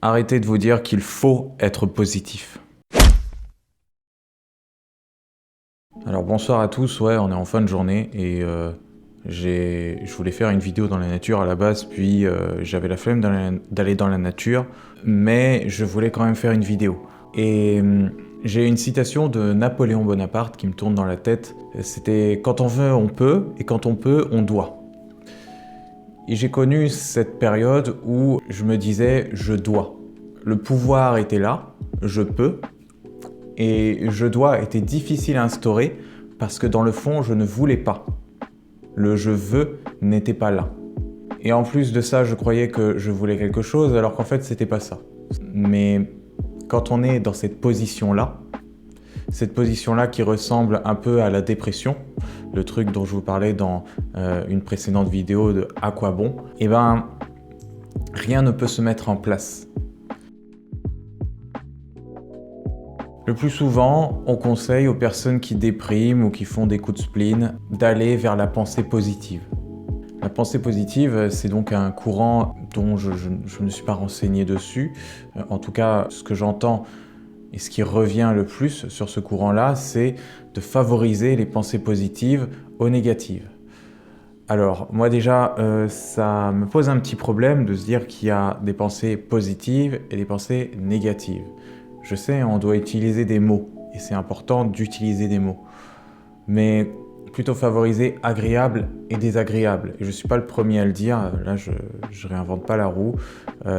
Arrêtez de vous dire qu'il faut être positif. Alors bonsoir à tous, ouais, on est en fin de journée et je voulais faire une vidéo dans la nature à la base, puis j'avais la flemme d'aller dans la nature, mais je voulais quand même faire une vidéo. Et j'ai une citation de Napoléon Bonaparte qui me tourne dans la tête, c'était « Quand on veut, on peut, et quand on peut, on doit ». Et j'ai connu cette période où je me disais « je dois ». Le pouvoir était là, je peux, et je dois était difficile à instaurer parce que dans le fond, je ne voulais pas. Le je veux n'était pas là. Et en plus de ça, je croyais que je voulais quelque chose alors qu'en fait, c'était pas ça. Mais quand on est dans cette position-là qui ressemble un peu à la dépression, le truc dont je vous parlais dans une précédente vidéo de « À quoi bon ?», eh ben, rien ne peut se mettre en place. Le plus souvent, on conseille aux personnes qui dépriment ou qui font des coups de spleen d'aller vers la pensée positive. La pensée positive, c'est donc un courant dont je ne me suis pas renseigné dessus. En tout cas, ce que j'entends et ce qui revient le plus sur ce courant-là, c'est de favoriser les pensées positives aux négatives. Alors, moi déjà, ça me pose un petit problème de se dire qu'il y a des pensées positives et des pensées négatives. Je sais, on doit utiliser des mots, et c'est important d'utiliser des mots. Mais plutôt favoriser agréable et désagréable. Et je ne suis pas le premier à le dire, là je réinvente pas la roue.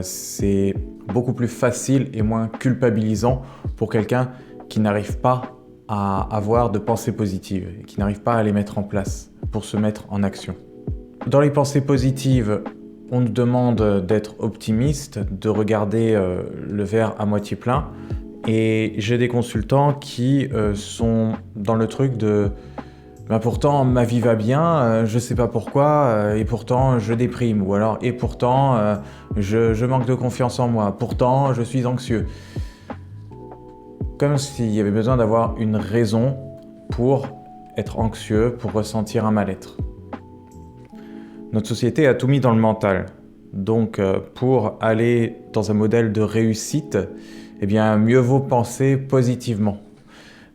C'est beaucoup plus facile et moins culpabilisant pour quelqu'un qui n'arrive pas à avoir de pensées positives, et qui n'arrive pas à les mettre en place pour se mettre en action. Dans les pensées positives, on nous demande d'être optimiste, de regarder le verre à moitié plein. Et j'ai des consultants qui sont dans le truc de « pourtant ma vie va bien, je sais pas pourquoi, et pourtant je déprime » ou alors « et pourtant je manque de confiance en moi, pourtant je suis anxieux ». Comme s'il y avait besoin d'avoir une raison pour être anxieux, pour ressentir un mal-être. Notre société a tout mis dans le mental. Donc pour aller dans un modèle de réussite, eh bien mieux vaut penser positivement.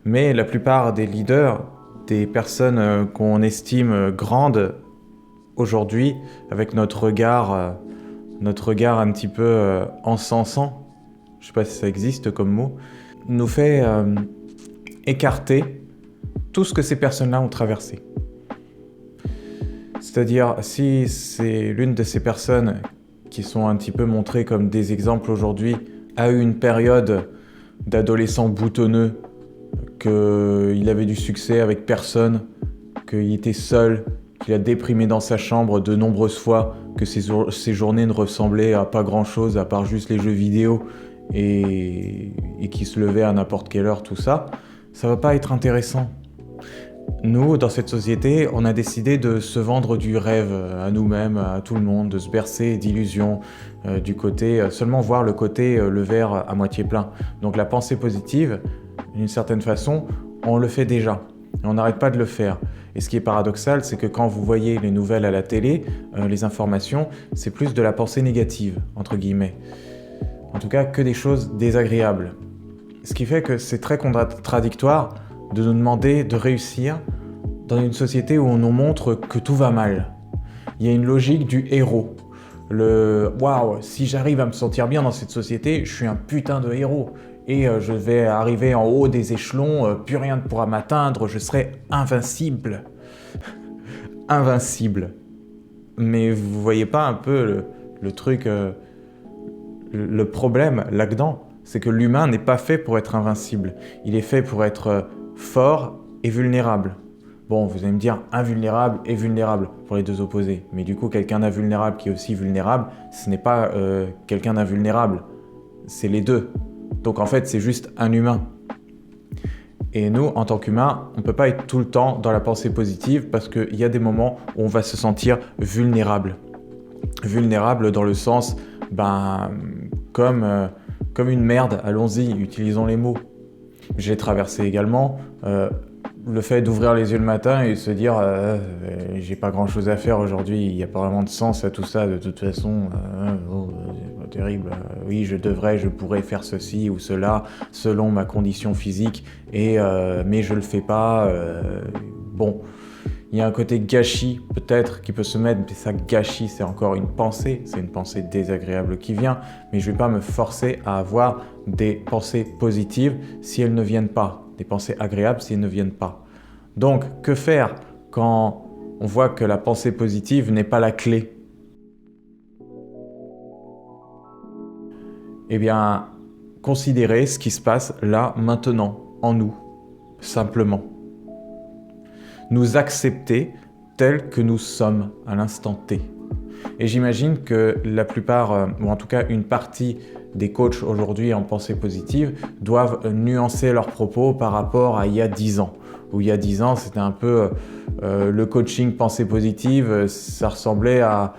Mais la plupart des leaders, des personnes qu'on estime grandes aujourd'hui, avec notre regard un petit peu encensant, je ne sais pas si ça existe comme mot, nous fait écarter tout ce que ces personnes-là ont traversé. C'est-à-dire, si c'est l'une de ces personnes qui sont un petit peu montrées comme des exemples aujourd'hui, a eu une période d'adolescent boutonneux, qu'il avait du succès avec personne, qu'il était seul, qu'il a déprimé dans sa chambre de nombreuses fois, que ses journées ne ressemblaient à pas grand-chose à part juste les jeux vidéo et qu'il se levait à n'importe quelle heure, tout ça, ça va pas être intéressant. Nous, dans cette société, on a décidé de se vendre du rêve à nous-mêmes, à tout le monde, de se bercer d'illusions, du côté, seulement voir le côté, le verre à moitié plein. Donc la pensée positive, d'une certaine façon, on le fait déjà. Et on n'arrête pas de le faire. Et ce qui est paradoxal, c'est que quand vous voyez les nouvelles à la télé, les informations, c'est plus de la pensée négative, entre guillemets. En tout cas, que des choses désagréables. Ce qui fait que c'est très contradictoire de nous demander de réussir dans une société où on nous montre que tout va mal. Il y a une logique du héros. Le « waouh, si j'arrive à me sentir bien dans cette société, je suis un putain de héros. Et je vais arriver en haut des échelons, plus rien ne pourra m'atteindre, je serai invincible. » Invincible. Mais vous voyez pas un peu le truc, le problème là-dedans, c'est que l'humain n'est pas fait pour être invincible. Il est fait pour être fort et vulnérable. Bon, vous allez me dire invulnérable et vulnérable pour les deux opposés. Mais du coup, quelqu'un d'invulnérable qui est aussi vulnérable, ce n'est pas quelqu'un d'invulnérable. C'est les deux. Donc en fait, c'est juste un humain. Et nous, en tant qu'humains, on ne peut pas être tout le temps dans la pensée positive parce qu'il y a des moments où on va se sentir vulnérable. Vulnérable dans le sens, comme une merde, allons-y, utilisons les mots. J'ai traversé également le fait d'ouvrir les yeux le matin et se dire j'ai pas grand chose à faire aujourd'hui, il n'y a pas vraiment de sens à tout ça de toute façon, terrible, oui, je devrais, je pourrais faire ceci ou cela selon ma condition physique, mais je le fais pas. Bon, il y a un côté gâchis peut-être qui peut se mettre, mais ça gâchis, c'est encore une pensée, c'est une pensée désagréable qui vient, mais je ne vais pas me forcer à avoir des pensées positives si elles ne viennent pas, des pensées agréables si elles ne viennent pas. Donc, que faire quand on voit que la pensée positive n'est pas la clé? Eh bien, considérez ce qui se passe là, maintenant, en nous, simplement. Nous accepter tels que nous sommes à l'instant T. Et j'imagine que la plupart, ou en tout cas une partie des coachs aujourd'hui en pensée positive doivent nuancer leurs propos par rapport à il y a 10 ans. Où il y a 10 ans, c'était un peu le coaching pensée positive, ça ressemblait à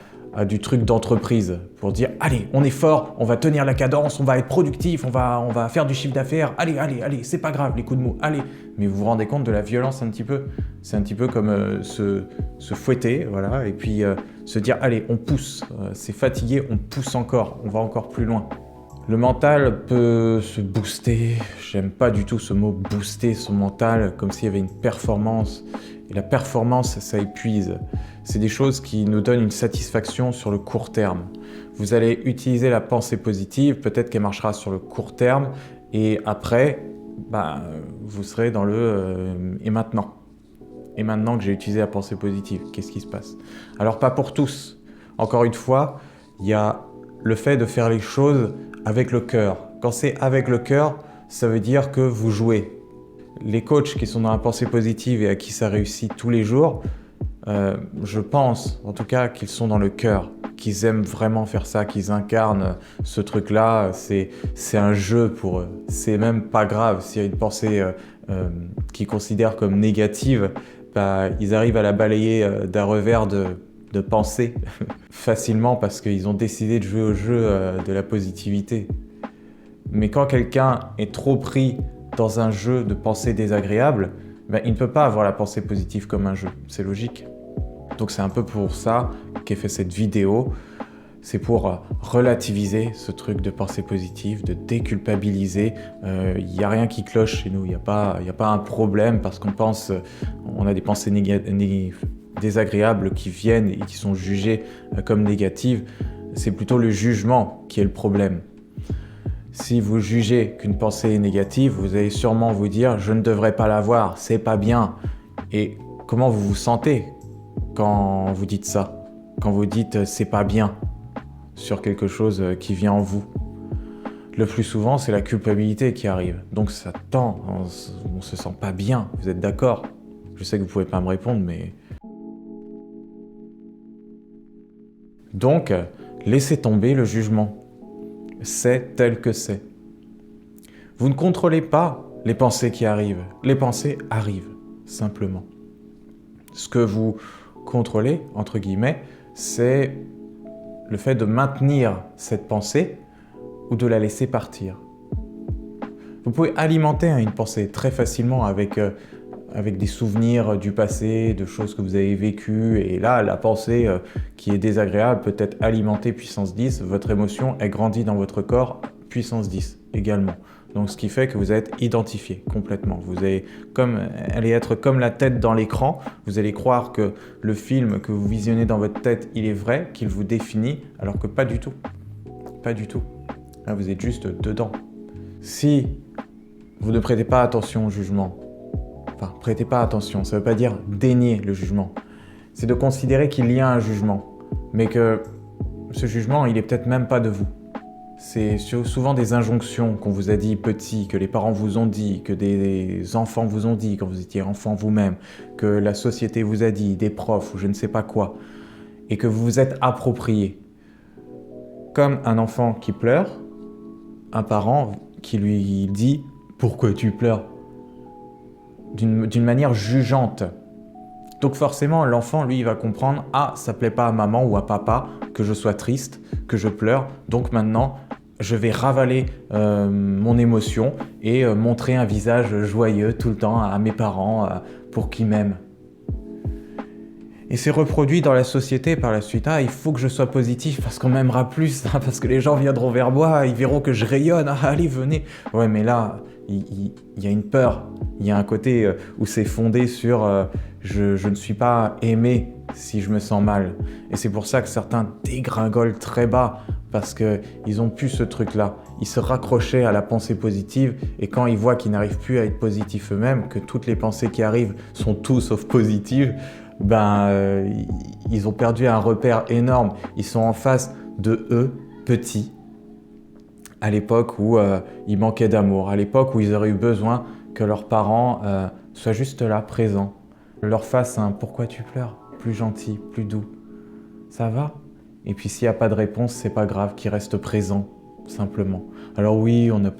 du truc d'entreprise pour dire allez, on est fort, on va tenir la cadence, on va être productif, on va faire du chiffre d'affaires, allez, c'est pas grave les coups de mou, allez. Mais vous vous rendez compte de la violence un petit peu? C'est un petit peu comme se fouetter, voilà, et puis se dire allez, on pousse, c'est fatigué, on pousse encore, on va encore plus loin. Le mental peut se booster, j'aime pas du tout ce mot booster son mental, comme s'il y avait une performance. Et la performance, ça épuise. C'est des choses qui nous donnent une satisfaction sur le court terme. Vous allez utiliser la pensée positive, peut-être qu'elle marchera sur le court terme, et après, vous serez dans le « et maintenant ». Et maintenant que j'ai utilisé la pensée positive, qu'est-ce qui se passe? Alors pas pour tous. Encore une fois, il y a le fait de faire les choses avec le cœur. Quand c'est avec le cœur, ça veut dire que vous jouez. Les coachs qui sont dans la pensée positive et à qui ça réussit tous les jours, je pense en tout cas qu'ils sont dans le cœur, qu'ils aiment vraiment faire ça, qu'ils incarnent ce truc-là. C'est un jeu pour eux. C'est même pas grave s'il y a une pensée qu'ils considèrent comme négative, ils arrivent à la balayer d'un revers de pensée facilement parce qu'ils ont décidé de jouer au jeu de la positivité. Mais quand quelqu'un est trop pris dans un jeu de pensée désagréable, il ne peut pas avoir la pensée positive comme un jeu, c'est logique. Donc c'est un peu pour ça qu'est fait cette vidéo, c'est pour relativiser ce truc de pensée positive, de déculpabiliser. Il n'y a rien qui cloche chez nous, il n'y a pas un problème parce on a des pensées désagréables qui viennent et qui sont jugées comme négatives. C'est plutôt le jugement qui est le problème. Si vous jugez qu'une pensée est négative, vous allez sûrement vous dire « je ne devrais pas l'avoir, c'est pas bien ». Et comment vous vous sentez quand vous dites ça? Quand vous dites « c'est pas bien » sur quelque chose qui vient en vous? Le plus souvent, c'est la culpabilité qui arrive. Donc ça tend, on se sent pas bien, vous êtes d'accord? Je sais que vous pouvez pas me répondre, mais... Donc, laissez tomber le jugement. C'est tel que c'est. Vous ne contrôlez pas les pensées qui arrivent. Les pensées arrivent, simplement. Ce que vous contrôlez, entre guillemets, c'est le fait de maintenir cette pensée ou de la laisser partir. Vous pouvez alimenter une pensée très facilement avec des souvenirs du passé, de choses que vous avez vécues. Et là, la pensée qui est désagréable peut être alimentée puissance 10. Votre émotion, elle grandit dans votre corps puissance 10 également. Donc ce qui fait que vous êtes identifié complètement. Vous allez allez être comme la tête dans l'écran. Vous allez croire que le film que vous visionnez dans votre tête, il est vrai, qu'il vous définit, alors que pas du tout. Pas du tout. Là, vous êtes juste dedans. Si vous ne prêtez pas attention au jugement, prêtez pas attention, ça ne veut pas dire dénier le jugement. C'est de considérer qu'il y a un jugement, mais que ce jugement, il est peut-être même pas de vous. C'est souvent des injonctions qu'on vous a dit petit, que les parents vous ont dit, que des enfants vous ont dit quand vous étiez enfant vous-même, que la société vous a dit, des profs ou je ne sais pas quoi, et que vous vous êtes approprié. Comme un enfant qui pleure, un parent qui lui dit « Pourquoi tu pleures ?» d'une manière jugeante. Donc forcément, l'enfant, lui, il va comprendre « Ah, ça plaît pas à maman ou à papa que je sois triste, que je pleure, donc maintenant, je vais ravaler mon émotion et montrer un visage joyeux tout le temps à mes parents pour qu'ils m'aiment. » Et c'est reproduit dans la société par la suite. Ah, il faut que je sois positif parce qu'on m'aimera plus, hein, parce que les gens viendront vers moi, ils verront que je rayonne. Ah, allez, venez. Ouais, mais là, il y a une peur. Il y a un côté où c'est fondé sur je ne suis pas aimé si je me sens mal. Et c'est pour ça que certains dégringolent très bas parce qu'ils ont plus ce truc-là. Ils se raccrochaient à la pensée positive et quand ils voient qu'ils n'arrivent plus à être positifs eux-mêmes, que toutes les pensées qui arrivent sont tout sauf positives, ils ont perdu un repère énorme. Ils sont en face de eux, petits, à l'époque où ils manquaient d'amour, à l'époque où ils auraient eu besoin que leurs parents soient juste là, présents, leur fassent un « pourquoi tu pleures ?» plus gentil, plus doux. Ça va? Et puis s'il n'y a pas de réponse, c'est pas grave, qu'ils restent présents, simplement. Alors oui, on n'a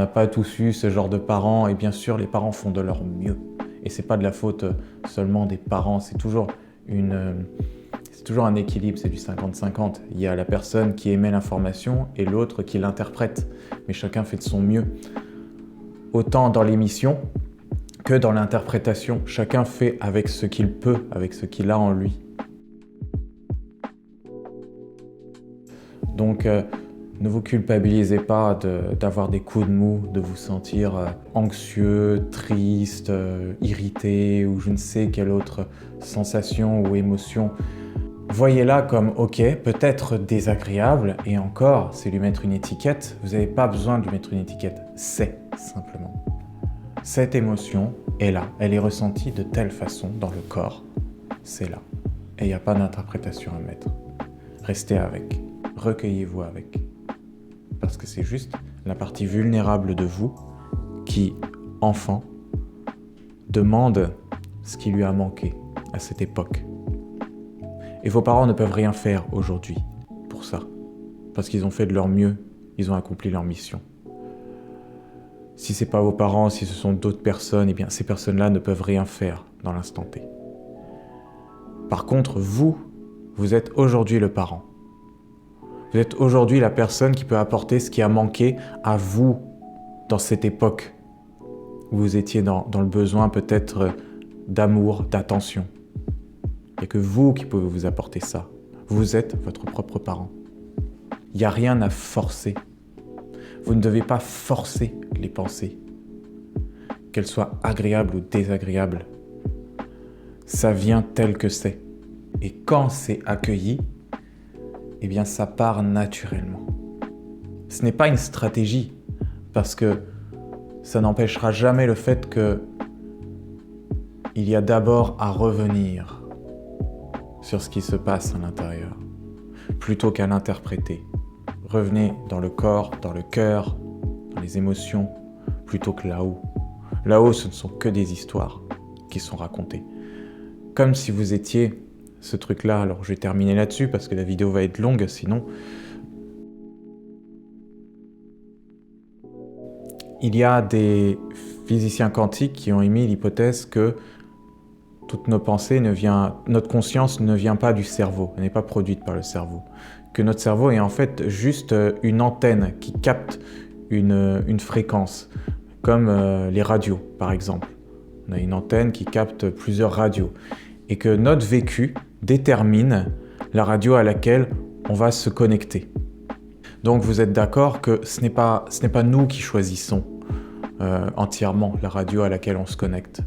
pas tous eu ce genre de parents, et bien sûr, les parents font de leur mieux. Et c'est pas de la faute seulement des parents, c'est toujours un équilibre, c'est du 50-50. Il y a la personne qui émet l'information et l'autre qui l'interprète. Mais chacun fait de son mieux. Autant dans l'émission que dans l'interprétation. Chacun fait avec ce qu'il peut, avec ce qu'il a en lui. Donc, ne vous culpabilisez pas d'avoir des coups de mou, de vous sentir anxieux, triste, irrité ou je ne sais quelle autre sensation ou émotion. Voyez-la comme ok, peut-être désagréable et encore, c'est lui mettre une étiquette. Vous n'avez pas besoin de lui mettre une étiquette, c'est simplement. Cette émotion est là, elle est ressentie de telle façon dans le corps, c'est là. Et il n'y a pas d'interprétation à mettre. Restez avec, recueillez-vous avec. Parce que c'est juste la partie vulnérable de vous qui, enfant, demande ce qui lui a manqué à cette époque. Et vos parents ne peuvent rien faire aujourd'hui pour ça, parce qu'ils ont fait de leur mieux, ils ont accompli leur mission. Si ce n'est pas vos parents, si ce sont d'autres personnes, eh bien ces personnes-là ne peuvent rien faire dans l'instant T. Par contre, vous êtes aujourd'hui le parent. Vous êtes aujourd'hui la personne qui peut apporter ce qui a manqué à vous dans cette époque où vous étiez dans le besoin peut-être d'amour, d'attention. Il n'y a que vous qui pouvez vous apporter ça. Vous êtes votre propre parent. Il n'y a rien à forcer. Vous ne devez pas forcer les pensées, qu'elles soient agréables ou désagréables. Ça vient tel que c'est. Et quand c'est accueilli, eh bien ça part naturellement. Ce n'est pas une stratégie, parce que ça n'empêchera jamais le fait que il y a d'abord à revenir sur ce qui se passe à l'intérieur, plutôt qu'à l'interpréter. Revenez dans le corps, dans le cœur, dans les émotions, plutôt que là-haut. Là-haut, ce ne sont que des histoires qui sont racontées. Comme si vous étiez ce truc-là, alors je vais terminer là-dessus parce que la vidéo va être longue sinon. Il y a des physiciens quantiques qui ont émis l'hypothèse que toutes nos pensées notre conscience ne vient pas du cerveau, elle n'est pas produite par le cerveau. Que notre cerveau est en fait juste une antenne qui capte une fréquence, comme les radios par exemple. On a une antenne qui capte plusieurs radios et que notre vécu détermine la radio à laquelle on va se connecter. Donc vous êtes d'accord que ce n'est pas nous qui choisissons entièrement la radio à laquelle on se connecte.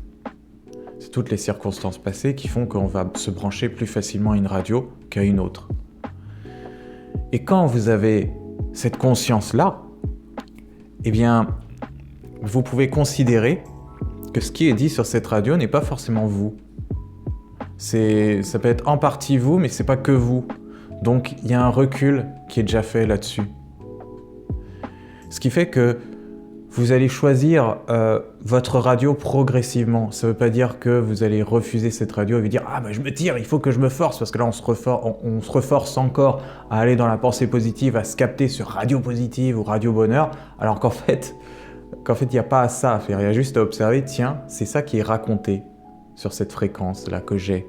C'est toutes les circonstances passées qui font qu'on va se brancher plus facilement à une radio qu'à une autre. Et quand vous avez cette conscience-là, eh bien, vous pouvez considérer que ce qui est dit sur cette radio n'est pas forcément vous. Ça peut être en partie vous, mais c'est pas que vous. Donc, il y a un recul qui est déjà fait là-dessus. Ce qui fait que vous allez choisir votre radio progressivement. Ça ne veut pas dire que vous allez refuser cette radio et vous dire « Ah, je me tire, il faut que je me force » parce que là, on se reforce encore à aller dans la pensée positive, à se capter sur radio positive ou radio bonheur, alors qu'en fait, il n'y a pas à ça à faire. Il y a juste à observer « Tiens, c'est ça qui est raconté sur cette fréquence-là que j'ai.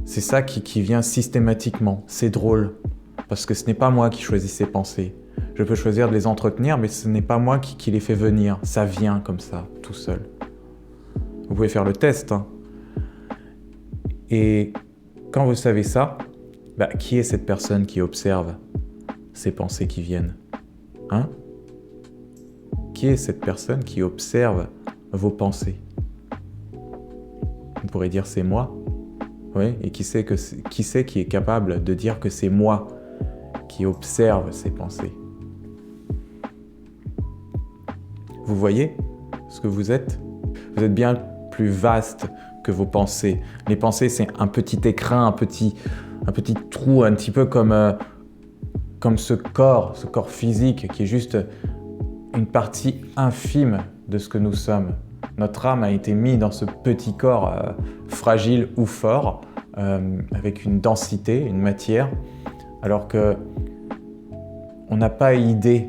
C'est ça qui vient systématiquement. C'est drôle, parce que ce n'est pas moi qui choisis ces pensées. Je peux choisir de les entretenir, mais ce n'est pas moi qui les fait venir. Ça vient comme ça, tout seul. Vous pouvez faire le test. Et quand vous savez ça, qui est cette personne qui observe ces pensées qui viennent? Hein? Qui est cette personne qui observe vos pensées? On pourrait dire c'est moi. Oui, et qui c'est qui est capable de dire que c'est moi qui observe ces pensées? Vous voyez ce que vous êtes? Vous êtes bien plus vaste que vos pensées. Les pensées, c'est un petit écrin, un petit trou, un petit peu comme ce corps physique qui est juste une partie infime de ce que nous sommes. Notre âme a été mise dans ce petit corps fragile ou fort, avec une densité, une matière, alors que on n'a pas idée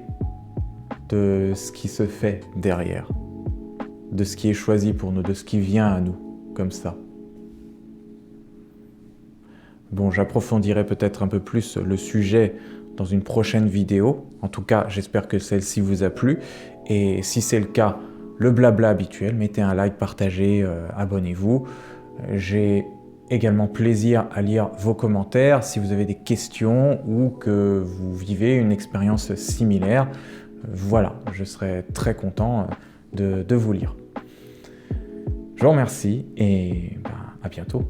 de ce qui se fait derrière, de ce qui est choisi pour nous, de ce qui vient à nous, comme ça. Bon, j'approfondirai peut-être un peu plus le sujet dans une prochaine vidéo. En tout cas, j'espère que celle-ci vous a plu. Et si c'est le cas, le blabla habituel, mettez un like, partagez, abonnez-vous. J'ai également plaisir à lire vos commentaires si vous avez des questions ou que vous vivez une expérience similaire. Voilà, je serai très content de vous lire. Je vous remercie et à bientôt.